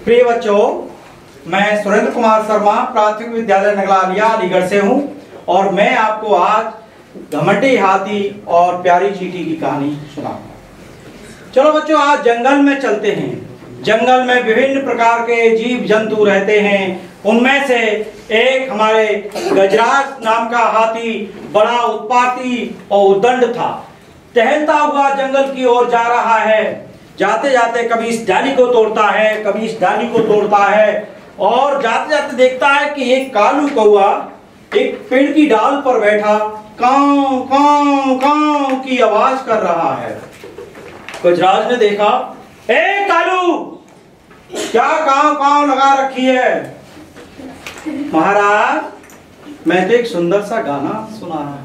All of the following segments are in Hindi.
प्रिय बच्चों, मैं सुरेंद्र कुमार शर्मा प्राथमिक विद्यालय नगलालिया अलीगढ़ से हूं और मैं आपको आज घमंडी हाथी और प्यारी चींटी की कहानी सुनाऊंगा। चलो बच्चों, आज जंगल में चलते हैं। जंगल में विभिन्न प्रकार के जीव जंतु रहते हैं। उनमें से एक हमारे गजराज नाम का हाथी बड़ा उत्पाती और उद्दंड था। टहलता हुआ जंगल की ओर जा रहा है। जाते जाते कभी इस डाली को तोड़ता है, कभी इस डाली को तोड़ता है और जाते जाते देखता है कि एक कालू कौआ एक पेड़ की डाल पर बैठा कांव कांव कांव की आवाज कर रहा है। गजराज ने देखा, ए कालू, क्या कांव कांव लगा रखी है? महाराज, मैं तो एक सुंदर सा गाना सुना रहा हूं।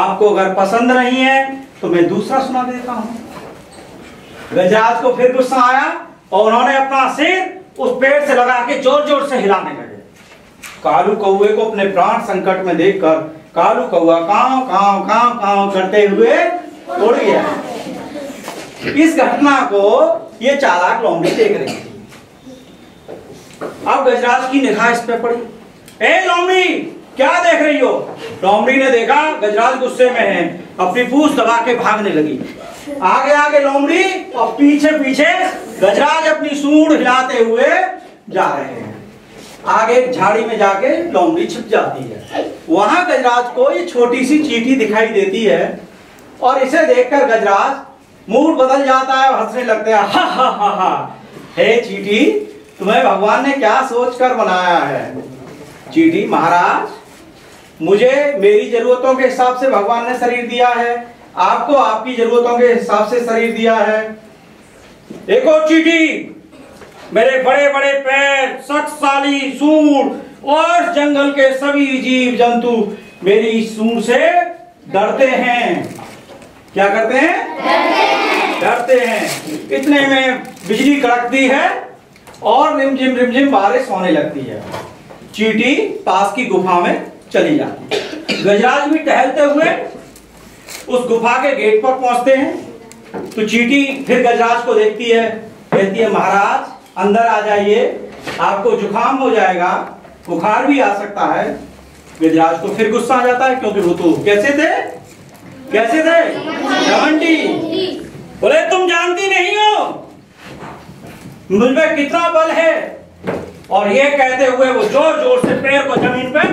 आपको अगर पसंद नहीं है तो मैं दूसरा सुना देता हूं। गजराज को फिर गुस्सा आया और उन्होंने अपना सिर उस पेड़ से लगा के जोर जोर से हिलाने लगे। कालू कौवे को अपने प्राण संकट में देखकर कालू कौवा कांव कांव कांव कांव करते हुए उड़ गया। इस घटना को ये चालाक लोमड़ी देख रही थी। अब गजराज की निगाह इस पे पड़ी। ए लोमड़ी, क्या देख रही हो? लोमड़ी ने देखा गजराज गुस्से में है, अपनी पूंछ दबा के भागने लगी। आगे आगे लोमड़ी और पीछे पीछे गजराज अपनी सूंड हिलाते हुए जा रहे हैं। आगे झाड़ी में जाके लोमड़ी छिप जाती है। वहां गजराज को ये छोटी सी चींटी दिखाई देती है और इसे देखकर गजराज मूड बदल जाता है और हंसने लगते हैं। हा हा हा हा, हे चींटी, तुम्हें भगवान ने क्या सोचकर बनाया है? चींटी, महाराज, मुझे मेरी जरूरतों के हिसाब से भगवान ने शरीर दिया है, आपको आपकी जरूरतों के हिसाब से शरीर दिया है। देखो चींटी, मेरे बड़े बड़े पैर, शक्तिशाली सूंड और जंगल के सभी जीव जंतु मेरी सूंड से डरते हैं। क्या करते हैं? डरते हैं। इतने में बिजली कड़कती है और रिमझिम बारिश होने लगती है। चींटी पास की गुफा में चली जाती है। गजराज भी टहलते हुए उस गुफा के गेट पर पहुंचते हैं तो चींटी फिर गजराज को देखती है, कहती है, महाराज, अंदर आ जाइए, आपको जुकाम हो जाएगा, बुखार भी आ सकता है। गजराज को फिर गुस्सा आ जाता है, क्योंकि वो तो कैसे थे घमंडी। बोले, तुम जानती नहीं हो मुझ में कितना बल है। और ये कहते हुए वो जोर जोर से पैर को जमीन पर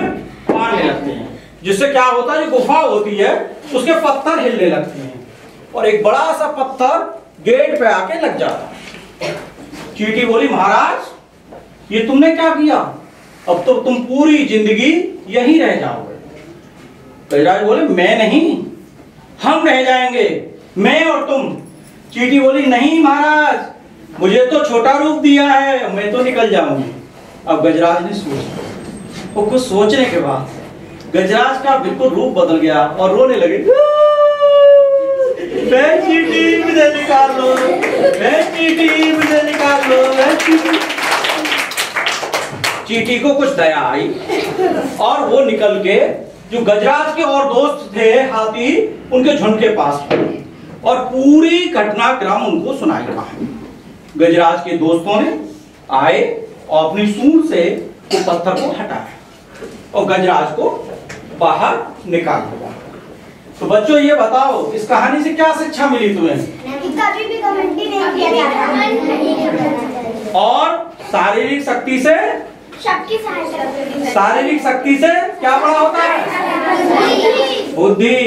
मारने लगते हैं, जिससे क्या होता है, जो गुफा होती है उसके पत्थर हिलने लगते हैं और एक बड़ा सा पत्थर गेट पे आके लग जाता है। चींटी बोली, महाराज, ये तुमने क्या किया? अब तो तुम पूरी जिंदगी यहीं रह जाओगे। गजराज बोले, मैं नहीं, हम रह जाएंगे, मैं और तुम। चींटी बोली, नहीं महाराज, मुझे तो छोटा रूप दिया है, मैं तो निकल जाऊंगी। अब गजराज ने सोचा और कुछ सोचने के बाद गजराज का बिल्कुल रूप बदल गया और रोने लगे। चींटी, मुझे निकाल लो, चींटी, मुझे निकाल लो। चींटी को कुछ दया आई और वो निकल के जो गजराज के और दोस्त थे हाथी, उनके झुंड के पास पहुंचे और पूरी घटनाक्रम उनको सुनाई। कहा गजराज के दोस्तों ने आए और अपनी सूंड से वो पत्थर को हटाया और गजराज को बाहर निकाल दिया। तो बच्चों, ये बताओ, इस कहानी से क्या शिक्षा मिली तुम्हें? कभी भी घमंडी नहीं किया जाता। और शारीरिक शक्ति से क्या बड़ा होता है? बुद्धि।